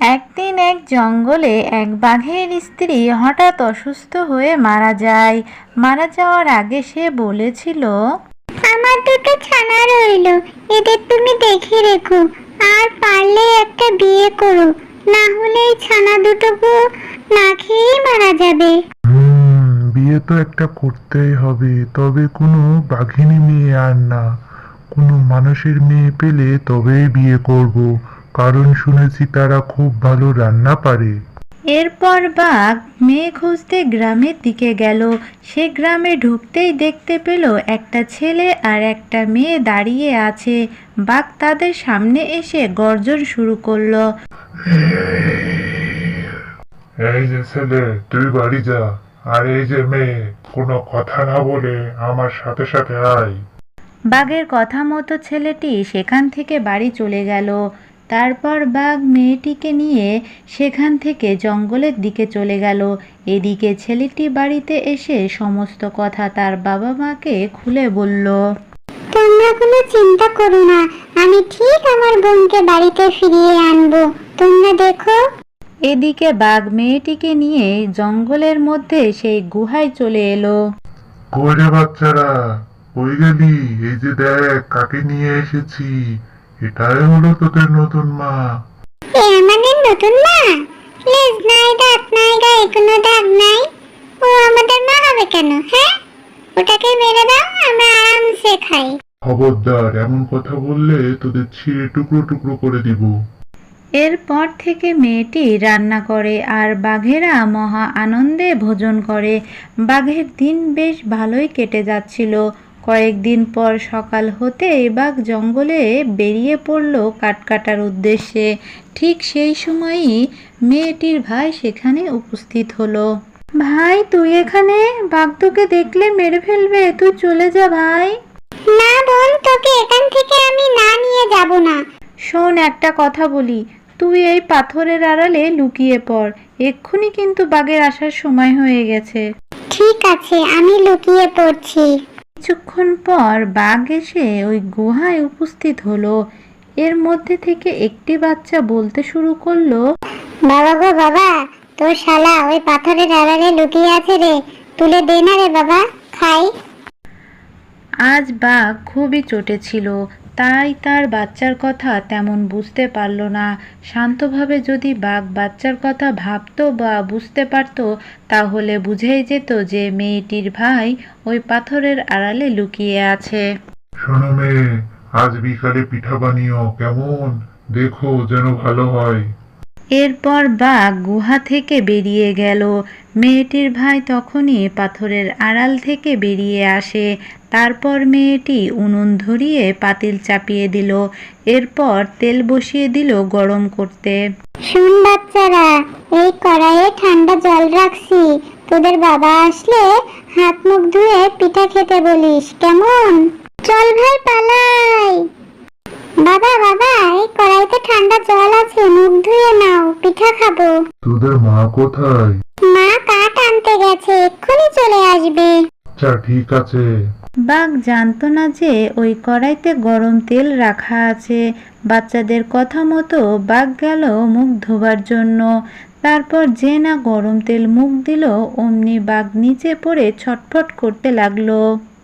একদিন এক জঙ্গলে এক বাঘের স্ত্রী হঠাৎ অসুস্থ হয়ে মারা যায়। মারা যাওয়ার আগে সে বলেছিল, আমার দুটো ছানা রইলো, এদের তুমি দেখে রেখো, আর পারলে একটা বিয়ে করো, না হলে এই ছানা দুটোকে না খেয়েই মারা যাবে। বিয়ে তো একটা করতেই হবে, তবে কোনো বাঘিনী মেয়ে আর না, কোনো মানুষের মেয়ে পেলে তবেই বিয়ে করব, কারণ শুনেছি তারা খুব ভালো রান্না পারে। এরপর বাঘ মেয়ে খুঁজতে গ্রামের দিকে গেল। সে গ্রামে ঢুকতেই দেখতে পেল একটা ছেলে আর একটা মেয়ে দাঁড়িয়ে আছে। বাঘ তাদের সামনে এসে গর্জন শুরু করলো। এই যে ছেলে, তুই বাড়ি যা, আর এই যে মেয়ে, কোনো কথা না বলে আমার সাথে সাথে আয়। বাঘের কথা মতো ছেলেটি সেখান থেকে বাড়ি চলে গেল। তারপর বাঘ মেয়েটিকে নিয়ে সেখান থেকে জঙ্গলের দিকে চলে গেল। এদিকে ছেলেটি বাড়িতে এসে সমস্ত কথা তার বাবা মাকে খুলে বলল। তোমরা কোনো চিন্তা করো না, আমি ঠিক আমার বোনকে বাড়িতে ফিরিয়ে আনবো, তোমরা দেখো। এদিকে বাঘ মেয়েটিকে নিয়ে জঙ্গলের মধ্যে সেই গুহায় চলে এলো। কই রে বাচ্চারা, কই গেলি? এই যে দেখ কাকে নিয়ে এসেছি, এটাই হলো তোদের নতুন মা। এ আমাদের নতুন মা? লেজ নাই, দাঁত নাই, গায়ে কোনো দাগ নাই, ও আমাদের মা হবে কেন? হ্যাঁ, ওটাকে মেরে দাও, আমরা আরামসে খাই। খবরদার, এমন কথা বললে তোদের ছিঁড়ে টুকরো টুকরো করে দিব। এরপর থেকে মেয়েটি রান্না করে আর বাঘেরা মহা আনন্দে ভোজন করে। বাঘের দিন বেশ ভালোই কেটে যাচ্ছিল। কয়েকদিন পর সকাল হতেই বাঘ জঙ্গলে বেরিয়ে পড়ল কাঠ কাটার উদ্দেশ্যে। ঠিক সেই সময়ই মেয়েটির ভাই সেখানে উপস্থিত হলো। ভাই, তুই এখানে? বাঘ তোকে দেখলে মেরে ফেলবে, তুই চলে যা ভাই। না বোন, তোকে এখান থেকে আমি না নিয়ে যাব না। শোন, একটা কথা বলি, তুই এই পাথরের আড়ালে লুকিয়ে পড়। এক্ষুনি কিন্তু বাঘের আসার সময় হয়ে গেছে। ঠিক আছে, আমি লুকিয়ে পড়ছি। কিছুক্ষণ পর বাঘ এসে ওই গুহায় উপস্থিত হলো। এর মধ্যে থেকে একটি বাচ্চা বলতে শুরু করলো, বাবা গো বাবা, তোর শালা ওই পাথরের আড়ালে লুকিয়ে আছে রে, তুলে দে না রে বাবা, খাই। আজ বাঘ খুবই চটে ছিল, তাই তার বাচ্চার কথা তেমন বুঝতে পারল না। শান্তভাবে যদি বাঘ বাচ্চার কথা ভাবতো বা বুঝতে পারতো, তাহলে বুঝেই যেত যে মেয়েটির ভাই ওই পাথরের আড়ালে লুকিয়ে আছে। শোনো মেয়ে, আজ বিকালে পিঠা বানিও কেমন, দেখো যেন ভালো হয়। এরপর বাঘ গুহা থেকে বেরিয়ে গেল। মেয়েটির ভাই তখনই পাথরের আড়াল থেকে বেরিয়ে আসে। তারপর মেয়েটি উনুন ধরিয়ে পাতিল চাপিয়ে দিল। এরপর তেল বসিয়ে দিল গরম করতে। শুন বাচ্চারা, এই কড়াইয়ে ঠান্ডা জল রাখছি, তোদের বাবা আসলে হাত মুখ ধুয়ে পিঠা খেতে বলিস, কেমন? চল ভাই পালাই। বাবা বাবা, এই কড়াইতে ঠান্ডা জল আছে, মুখ ধুয়ে নাও, পিঠা খাবো। তোদের মা কোথায়? মা কাঠ আনতে গেছে, এক্ষুনি চলে আসবে। আচ্ছা ঠিক আছে। বাঘ জানতো না যে ওই কড়াইতে গরম তেল রাখা আছে। বাচ্চাদের কথা মতো বাঘ গেল মুখ ধোবার জন্য। তারপর যে না গরম তেল মুখ দিল, অমনি বাঘ নিচে পড়ে ছটফট করতে লাগলো।